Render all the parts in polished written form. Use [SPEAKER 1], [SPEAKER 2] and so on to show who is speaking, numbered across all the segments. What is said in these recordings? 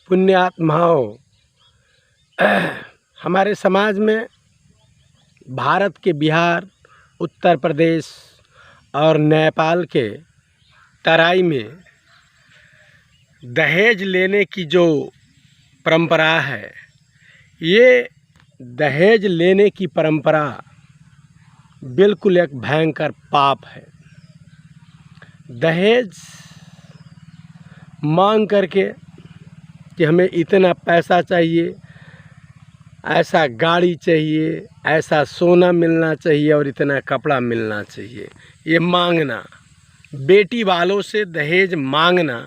[SPEAKER 1] पुण्यात्माओं, हमारे समाज में भारत के बिहार, उत्तर प्रदेश और नेपाल के तराई में दहेज लेने की जो परंपरा है, ये दहेज लेने की परंपरा बिल्कुल एक भयंकर पाप है। दहेज मांग करके कि हमें इतना पैसा चाहिए, ऐसा गाड़ी चाहिए, ऐसा सोना मिलना चाहिए और इतना कपड़ा मिलना चाहिए, ये मांगना, बेटी वालों से दहेज मांगना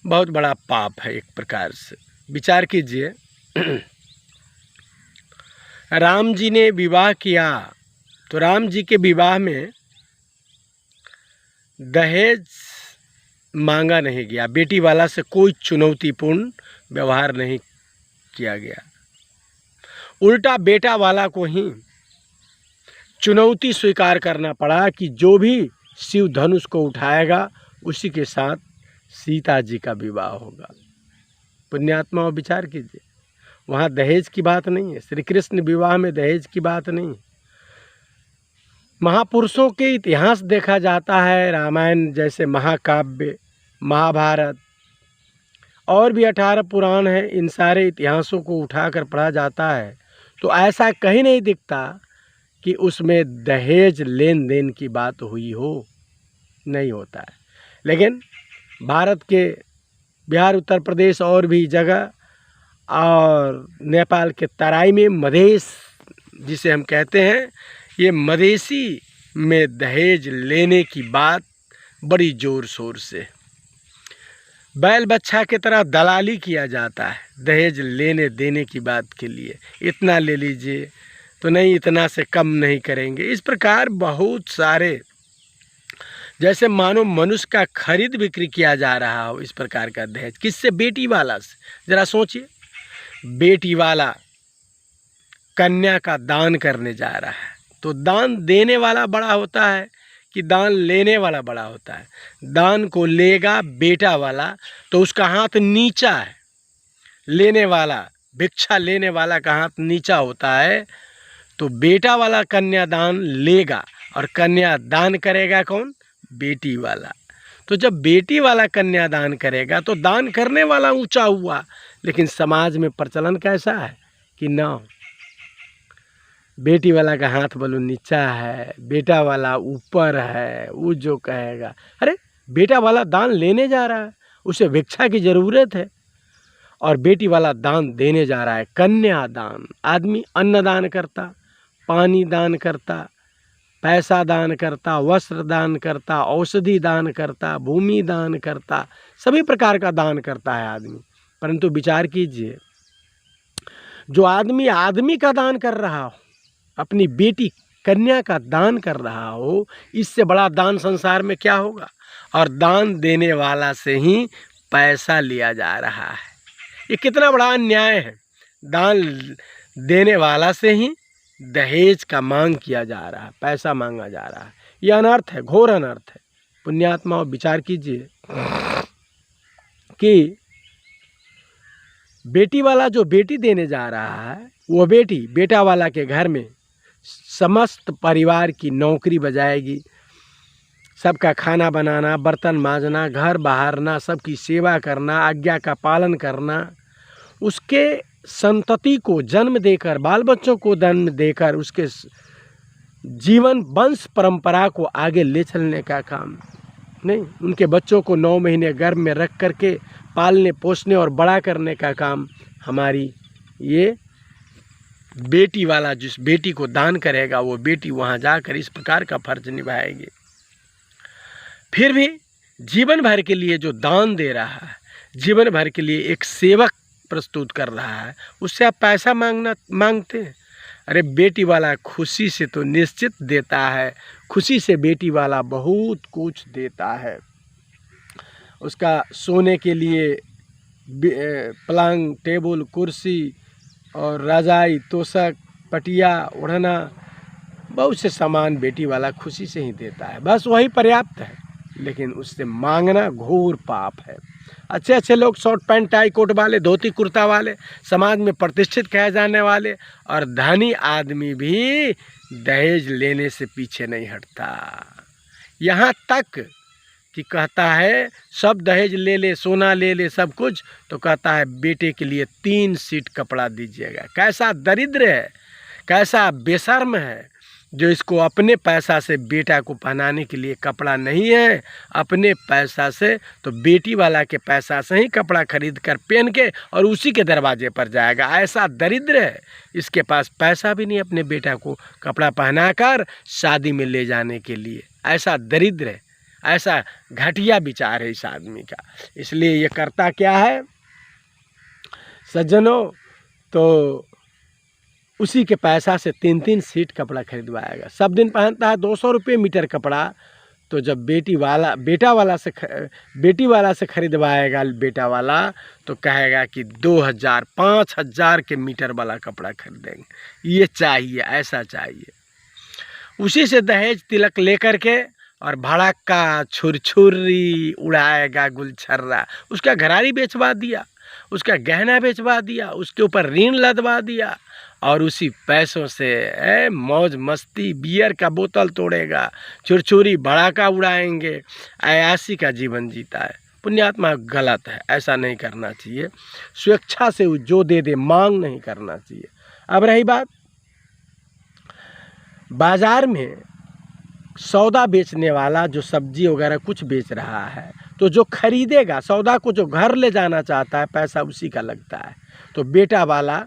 [SPEAKER 1] बहुत बड़ा पाप है। एक प्रकार से विचार कीजिए, राम जी ने विवाह किया तो राम जी के विवाह में दहेज मांगा नहीं गया, बेटी वाला से कोई चुनौतीपूर्ण व्यवहार नहीं किया गया, उल्टा बेटा वाला को ही चुनौती स्वीकार करना पड़ा कि जो भी शिव धनुष को उठाएगा उसी के साथ सीता जी का विवाह होगा। पुण्यात्मा विचार कीजिए, वहाँ दहेज की बात नहीं है, श्री कृष्ण विवाह में दहेज की बात नहीं है। महापुरुषों के इतिहास देखा जाता है, रामायण जैसे महाकाव्य, महाभारत और भी 18 पुराण है, इन सारे इतिहासों को उठाकर पढ़ा जाता है तो ऐसा कहीं नहीं दिखता कि उसमें दहेज लेन देन की बात हुई हो, नहीं होता है। लेकिन भारत के बिहार, उत्तर प्रदेश और भी जगह और नेपाल के तराई में मधेश जिसे हम कहते हैं, ये मधेसी में दहेज लेने की बात बड़ी ज़ोर शोर से, बैल बच्चा की तरह दलाली किया जाता है दहेज लेने देने की बात के लिए। इतना ले लीजिए तो नहीं, इतना से कम नहीं करेंगे। इस प्रकार बहुत सारे, जैसे मानो मनुष्य का खरीद बिक्री किया जा रहा हो, इस प्रकार का दहेज। किससे? बेटी वाला से। ज़रा सोचिए, बेटी वाला कन्या का दान करने जा रहा है तो दान देने वाला बड़ा होता है कि दान लेने वाला बड़ा होता है? दान को लेगा बेटा वाला तो उसका हाथ नीचा है, लेने वाला, भिक्षा लेने वाला का हाथ नीचा होता है। तो बेटा वाला कन्यादान लेगा और कन्यादान करेगा कौन? बेटी वाला। तो जब बेटी वाला कन्यादान करेगा तो दान करने वाला ऊंचा हुआ, लेकिन समाज में प्रचलन कैसा है कि ना, बेटी वाला का हाथ बोलो नीचा है, बेटा वाला ऊपर है, वो जो कहेगा। अरे बेटा वाला दान लेने जा रहा है, उसे भिक्षा की ज़रूरत है, और बेटी वाला दान देने जा रहा है, कन्यादान। आदमी अन्न दान करता, पानी दान करता, पैसा दान करता, वस्त्र दान करता, औषधि दान करता, भूमि दान करता, सभी प्रकार का दान करता है आदमी। परंतु विचार कीजिए, जो आदमी आदमी का दान कर रहा हो, अपनी बेटी कन्या का दान कर रहा हो, इससे बड़ा दान संसार में क्या होगा? और दान देने वाला से ही पैसा लिया जा रहा है। ये कितना बड़ा अन्याय है। दान देने वाला से ही दहेज का मांग किया जा रहा है, पैसा मांगा जा रहा है। यह अनर्थ है, घोर अनर्थ है। पुण्यात्माओं विचार कीजिए कि बेटी वाला जो बेटी देने जा रहा है, वो बेटी बेटा वाला के घर में समस्त परिवार की नौकरी बजाएगी, सबका खाना बनाना, बर्तन मांजना, घर बहारना, सबकी सेवा करना, आज्ञा का पालन करना, उसके संतति को जन्म देकर, बाल बच्चों को जन्म देकर उसके जीवन वंश परंपरा को आगे ले चलने का काम नहीं, उनके बच्चों को 9 महीने गर्भ में रख करके पालने पोसने और बड़ा करने का काम हमारी ये बेटी वाला, जिस बेटी को दान करेगा वो बेटी वहाँ जाकर इस प्रकार का फर्ज निभाएगी। फिर भी जीवन भर के लिए जो दान दे रहा है, जीवन भर के लिए एक सेवक प्रस्तुत कर रहा है, उससे आप पैसा मांगते हैं? अरे बेटी वाला खुशी से तो निश्चित देता है, खुशी से बेटी वाला बहुत कुछ देता है। उसका सोने के लिए पलंग, टेबल, कुर्सी और रजाई, तोशक, पटिया, ओढ़ना, बहुत से सामान बेटी वाला खुशी से ही देता है। बस वही पर्याप्त है। लेकिन उससे मांगना घोर पाप है। अच्छे अच्छे लोग, शॉर्ट पैंट टाई कोट वाले, धोती कुर्ता वाले, समाज में प्रतिष्ठित कहे जाने वाले और धनी आदमी भी दहेज लेने से पीछे नहीं हटता। यहाँ तक कि कहता है सब दहेज ले ले, सोना ले ले, सब कुछ, तो कहता है बेटे के लिए 3 सीट कपड़ा दीजिएगा। कैसा दरिद्र है, कैसा बेशर्म है जो इसको अपने पैसा से बेटा को पहनाने के लिए कपड़ा नहीं है, अपने पैसा से तो बेटी वाला के पैसा से ही कपड़ा खरीद कर पहन के और उसी के दरवाजे पर जाएगा। ऐसा दरिद्र है, इसके पास पैसा भी नहीं अपने बेटा को कपड़ा पहनाकर शादी में ले जाने के लिए। ऐसा दरिद्र है, ऐसा घटिया विचार है इस आदमी का। इसलिए ये करता क्या है सज्जनों, तो उसी के पैसा से 3-3 सीट कपड़ा खरीदवाएगा। सब दिन पहनता है 200 रुपये मीटर कपड़ा, तो जब बेटी वाला से खरीदवाएगा बेटा वाला, तो कहेगा कि 2000-5000 के मीटर वाला कपड़ा खरीदेंगे। ये चाहिए, ऐसा चाहिए। उसी से दहेज तिलक लेकर के और भड़क्का छुरछुरी उड़ाएगा गुलछर्रा। उसका घरारी बेचवा दिया, उसका गहना बेचवा दिया, उसके ऊपर ऋण लदवा दिया और उसी पैसों से मौज मस्ती, बियर का बोतल तोड़ेगा, छुरछुरी भड़ाका उड़ाएंगे, अयासी का जीवन जीता है। पुण्यात्मा गलत है, ऐसा नहीं करना चाहिए। स्वेच्छा से जो दे दे, मांग नहीं करना चाहिए। अब रही बात, बाजार में सौदा बेचने वाला जो सब्जी वगैरह कुछ बेच रहा है, तो जो खरीदेगा सौदा को, जो घर ले जाना चाहता है, पैसा उसी का लगता है। तो बेटा वाला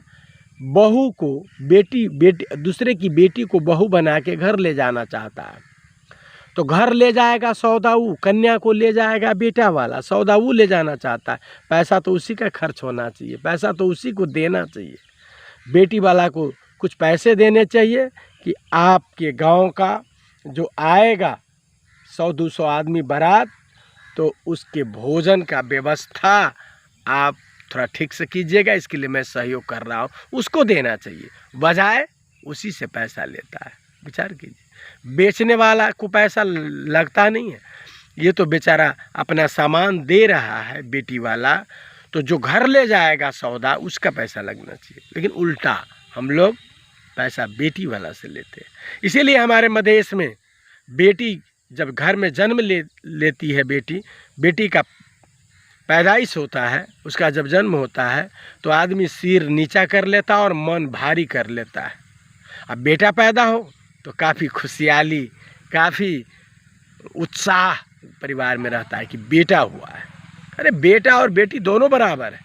[SPEAKER 1] बहू को दूसरे की बेटी को बहू बना के घर ले जाना चाहता है, तो घर ले जाएगा सौदाऊ, कन्या को ले जाएगा बेटा वाला, सौदाऊ ले जाना चाहता है, पैसा तो उसी का खर्च होना चाहिए, पैसा तो उसी को देना चाहिए। बेटी वाला को कुछ पैसे देने चाहिए कि आपके गांव का जो आएगा 100-200 आदमी बारात, तो उसके भोजन का व्यवस्था आप थोड़ा ठीक से कीजिएगा, इसके लिए मैं सहयोग कर रहा हूँ, उसको देना चाहिए। बजाय उसी से पैसा लेता है। विचार कीजिए, बेचने वाला को पैसा लगता नहीं है, ये तो बेचारा अपना सामान दे रहा है बेटी वाला, तो जो घर ले जाएगा सौदा उसका पैसा लगना चाहिए। लेकिन उल्टा हम लोग पैसा बेटी वाला से लेते हैं। इसीलिए हमारे मधेश में बेटी जब घर में जन्म लेती है, बेटी का पैदाइश होता है, उसका जब जन्म होता है तो आदमी सिर नीचा कर लेता और मन भारी कर लेता है। अब बेटा पैदा हो तो काफ़ी खुशहाली, काफ़ी उत्साह परिवार में रहता है कि बेटा हुआ है। अरे बेटा और बेटी दोनों बराबर है।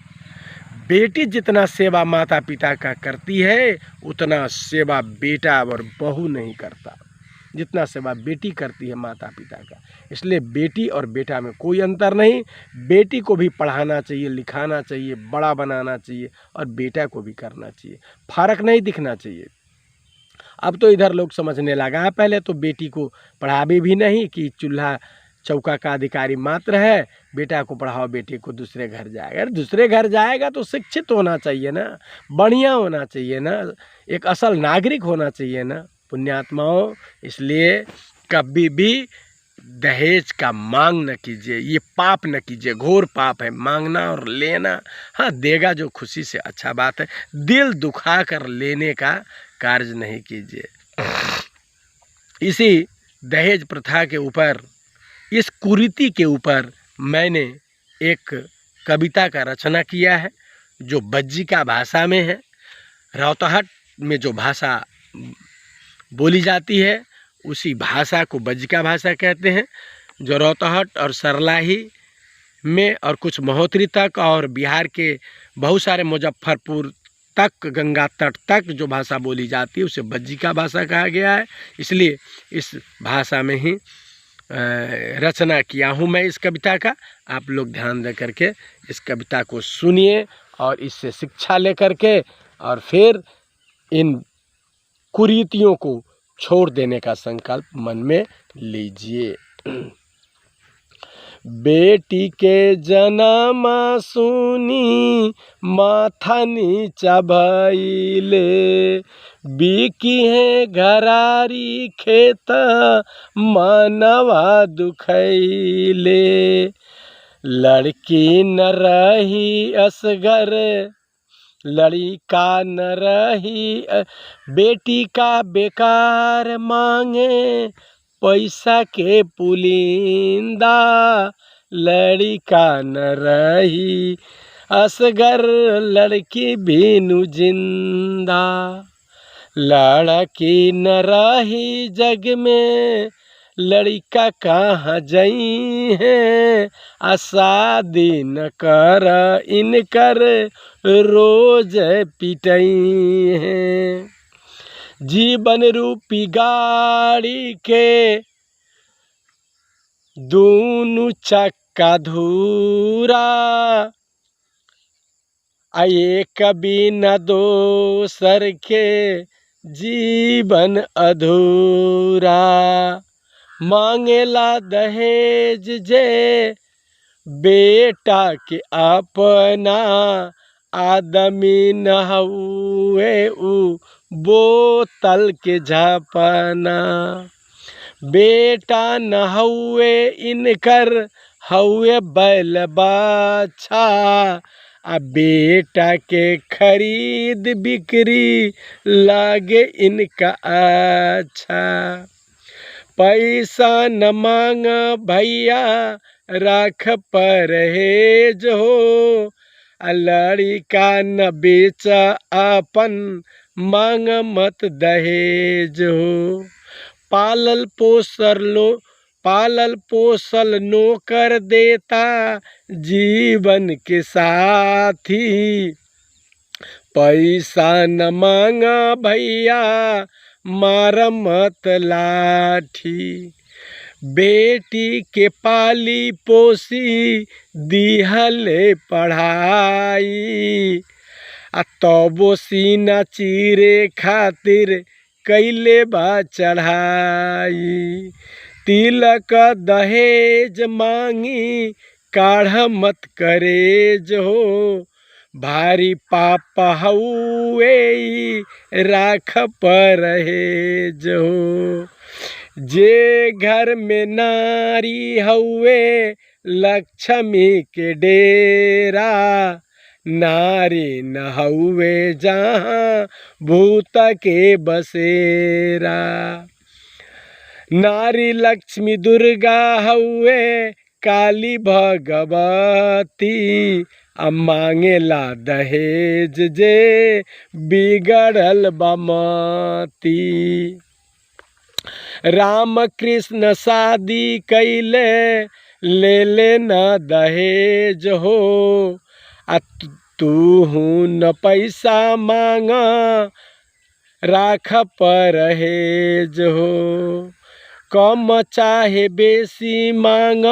[SPEAKER 1] बेटी जितना सेवा माता पिता का करती है, उतना सेवा बेटा और बहू नहीं करता, जितना सेवा बेटी करती है माता पिता का। इसलिए बेटी और बेटा में कोई अंतर नहीं। बेटी को भी पढ़ाना चाहिए, लिखाना चाहिए, बड़ा बनाना चाहिए, और बेटा को भी करना चाहिए। फर्क नहीं दिखना चाहिए। अब तो इधर लोग समझने लगा है, पहले तो बेटी को पढ़ावे भी नहीं कि चूल्हा चौका का अधिकारी मात्र है, बेटा को पढ़ाओ, बेटे को दूसरे घर जाएगा। अरे दूसरे घर जाएगा तो शिक्षित होना चाहिए ना, बढ़िया होना चाहिए ना, एक असल नागरिक होना चाहिए ना पुण्यात्माओं। इसलिए कभी भी दहेज का मांग न कीजिए, ये पाप न कीजिए, घोर पाप है मांगना और लेना। हाँ, देगा जो खुशी से, अच्छा बात है, दिल दुखा कर लेने का कार्य नहीं कीजिए। इसी दहेज प्रथा के ऊपर, इस कुरीति के ऊपर मैंने एक कविता का रचना किया है, जो बज्जिका भाषा में है। रौतहट में जो भाषा बोली जाती है उसी भाषा को बज्जिका भाषा कहते हैं, जो रौतहट और सरलाही में और कुछ महोत्तरी तक और बिहार के बहुत सारे मुजफ्फरपुर तक, गंगा तट तक जो भाषा बोली जाती है उसे बज्जिका भाषा कहा गया है। इसलिए इस भाषा में ही रचना किया हूँ मैं इस कविता का। आप लोग ध्यान दे करके इस कविता को सुनिए और इससे शिक्षा ले करके और फिर इन कुरीतियों को छोड़ देने का संकल्प मन में लीजिए। बेटी के जन्म सुनी माथा नीचा भइले, बिकी है घरारी खेत मनवा दुखैले। लड़की न रही असगर, लड़का न रही, बेटी का बेकार मांगे पैसा के पुलिंदा। लड़का न रही असगर, लड़की बिनु जिंदा। लड़की न रही जग में, लड़का कहाँ जई है। शादी न कर इनकर, रोज पिटई है। जीवन रूपी गाड़ी के दूनु चक्का धूरा, एक बिना दोसर के जीवन अधूरा। मांगेला दहेज जे बेटा के अपना, आदमी न हुए उ बोतल के झापना। बेटा न हुए इनकर, हुए बैल बाछा। बेटा के खरीद बिक्री लागे इनका अच्छा। पैसा न मांग भैया राख परहेज हो, लड़का न बेच अपन मांग मत दहेज हो। पालल पोसल नौकर देता जीवन के साथी। पैसा न मांगा भैया मार मत लाठी। बेटी के पाली पोसी दिहले पढ़ाई, तबो सीना चीरे खातिर कैले बा चढ़ाई। तिलक दहेज मांगी काढ़ मत करेज हो, भारी पाप हउए राख परहेज हो। जे घर में नारी हउए लक्ष्मी के डेरा, नारी न हउए जहाँ भूत के बसेरा। नारी लक्ष्मी दुर्गा हउए काली भगवती, मांगेला दहेज जे बिगड़ल बमती। राम कृष्ण शादी कैले ले न दहेज हो, तूहू न पैसा मांग राख परहेज हो। कम चाहे बेसी मांग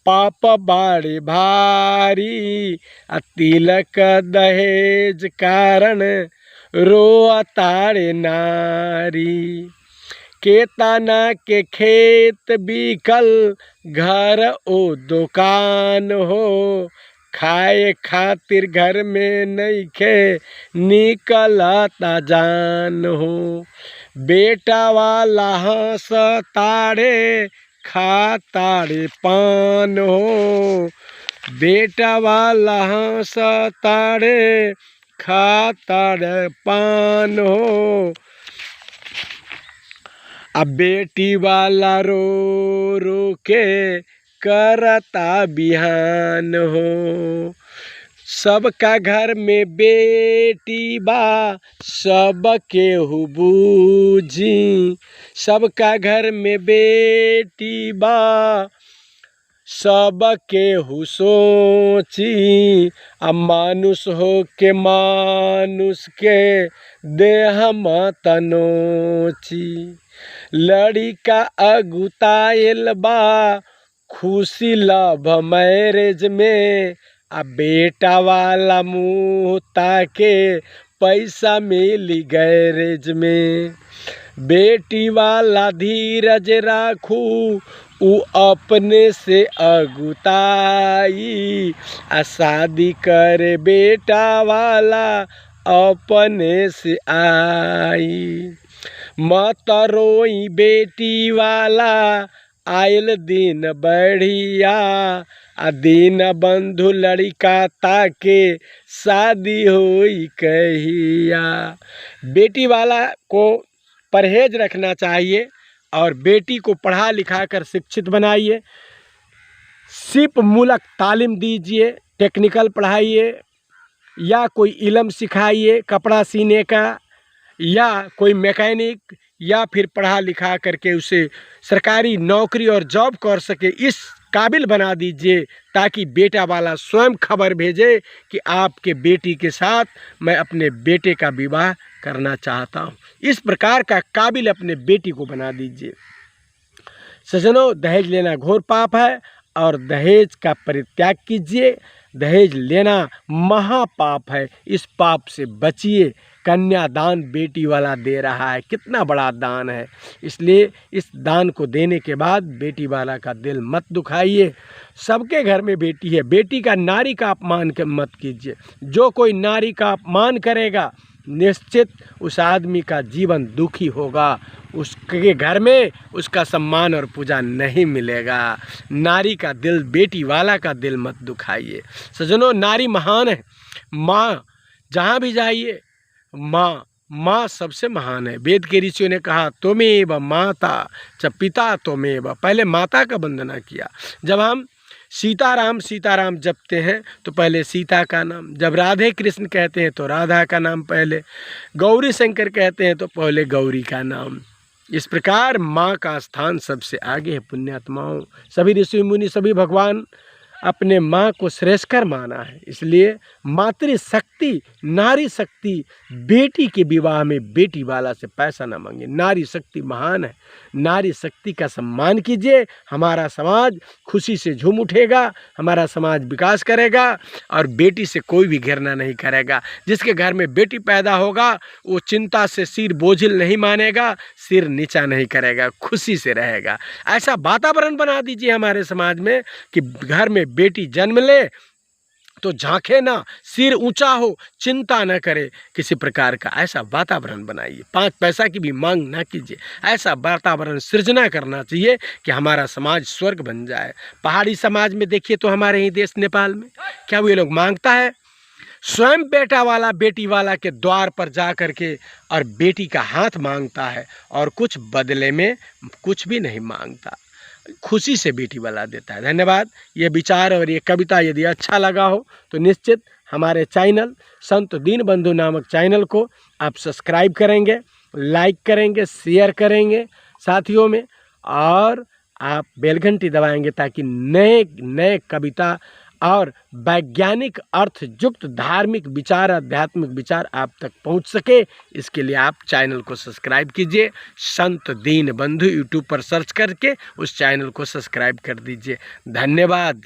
[SPEAKER 1] पाप बाड़े भारी, तिलक दहेज कारण रोअताड़े नारी। केतना के खेत बिकल घर ओ दुकान हो, खाए खातिर घर में नइखे निकलता जान हो। बेटा वाला हंस ताड़े खाताड़े पान हो, बेटा वाला हंस ताड़े खाताड़े पान हो। बेटी वाला रो रो के करता बिहान हो। सबका घर में बेटी बा सब केहू बूझी, सबका घर में बेटी बा सब केहू सोची। मानुष हो के मानुष के देह मत नोची। लड़का अगुतायल बा खुशी लव मैरेज में, बेटा वाला मुँह ताके पैसा मिली गैरेज में। बेटी वाला धीरज राखू ऊ अपने से अगुताई, आ शादी करे बेटा वाला अपने से आई। मत रोई बेटी वाला आयल दिन बढ़िया, आ दीन बंधु लड़का ताके शादी होई कहिया। बेटी वाला को परहेज रखना चाहिए और बेटी को पढ़ा लिखा कर शिक्षित बनाइए, सिर्फ मूलक तालीम दीजिए, टेक्निकल पढ़ाइए या कोई इल्म सिखाइए कपड़ा सीने का, या कोई मैकेनिक, या फिर पढ़ा लिखा करके उसे सरकारी नौकरी और जॉब कर सके, इस काबिल बना दीजिए ताकि बेटा वाला स्वयं खबर भेजे कि आपके बेटी के साथ मैं अपने बेटे का विवाह करना चाहता हूँ। इस प्रकार का काबिल अपने बेटी को बना दीजिए। सज्जनों, दहेज लेना घोर पाप है और दहेज का परित्याग कीजिए। दहेज लेना महापाप है, इस पाप से बचिए। कन्यादान बेटी वाला दे रहा है, कितना बड़ा दान है, इसलिए इस दान को देने के बाद बेटी वाला का दिल मत दुखाइए। सबके घर में बेटी है, बेटी का नारी का अपमान मत कीजिए। जो कोई नारी का अपमान करेगा निश्चित उस आदमी का जीवन दुखी होगा, उसके घर में उसका सम्मान और पूजा नहीं मिलेगा। नारी का दिल, बेटी वाला का दिल मत दुखाइए। सज्जनों, नारी महान है। माँ जहाँ भी जाइए, माँ सबसे महान है। वेद के ऋषियों ने कहा त्वमेव माता च पिता त्वमेव, पहले माता का वंदना किया। जब हम सीताराम जपते हैं तो पहले सीता का नाम, जब राधे कृष्ण कहते हैं तो राधा का नाम पहले, गौरी शंकर कहते हैं तो पहले गौरी का नाम। इस प्रकार माँ का स्थान सबसे आगे है। पुण्यात्माओं, सभी ऋषि मुनि, सभी भगवान अपने माँ को श्रेष्ठकर माना है। इसलिए मातृशक्ति, नारी शक्ति, बेटी के विवाह में बेटी वाला से पैसा न मांगे। नारी शक्ति महान है, नारी शक्ति का सम्मान कीजिए। हमारा समाज खुशी से झूम उठेगा, हमारा समाज विकास करेगा और बेटी से कोई भी घृणा नहीं करेगा। जिसके घर में बेटी पैदा होगा वो चिंता से सिर बोझिल नहीं मानेगा, सिर नीचा नहीं करेगा, खुशी से रहेगा। ऐसा वातावरण बना दीजिए हमारे समाज में कि घर में बेटी जन्म ले तो झांके ना, सिर ऊंचा हो, चिंता न करे किसी प्रकार का। ऐसा वातावरण बनाइए, 5 पैसा की भी मांग ना कीजिए। ऐसा वातावरण सृजना करना चाहिए कि हमारा समाज स्वर्ग बन जाए। पहाड़ी समाज में देखिए तो हमारे ही देश नेपाल में क्या वो लोग मांगता है, स्वयं बेटा वाला बेटी वाला के द्वार पर जा कर के और बेटी का हाथ मांगता है और कुछ बदले में कुछ भी नहीं मांगता, खुशी से बेटी वाला देता है। धन्यवाद। ये विचार और ये कविता यदि अच्छा लगा हो तो निश्चित हमारे चैनल संत दीनबंधु नामक चैनल को आप सब्सक्राइब करेंगे, लाइक करेंगे, शेयर करेंगे साथियों में, और आप बेल घंटी दबाएंगे ताकि नए नए कविता और वैज्ञानिक अर्थ युक्त धार्मिक विचार, आध्यात्मिक विचार आप तक पहुंच सके। इसके लिए आप चैनल को सब्सक्राइब कीजिए। संत दीनबंधु यूट्यूब पर सर्च करके उस चैनल को सब्सक्राइब कर दीजिए। धन्यवाद।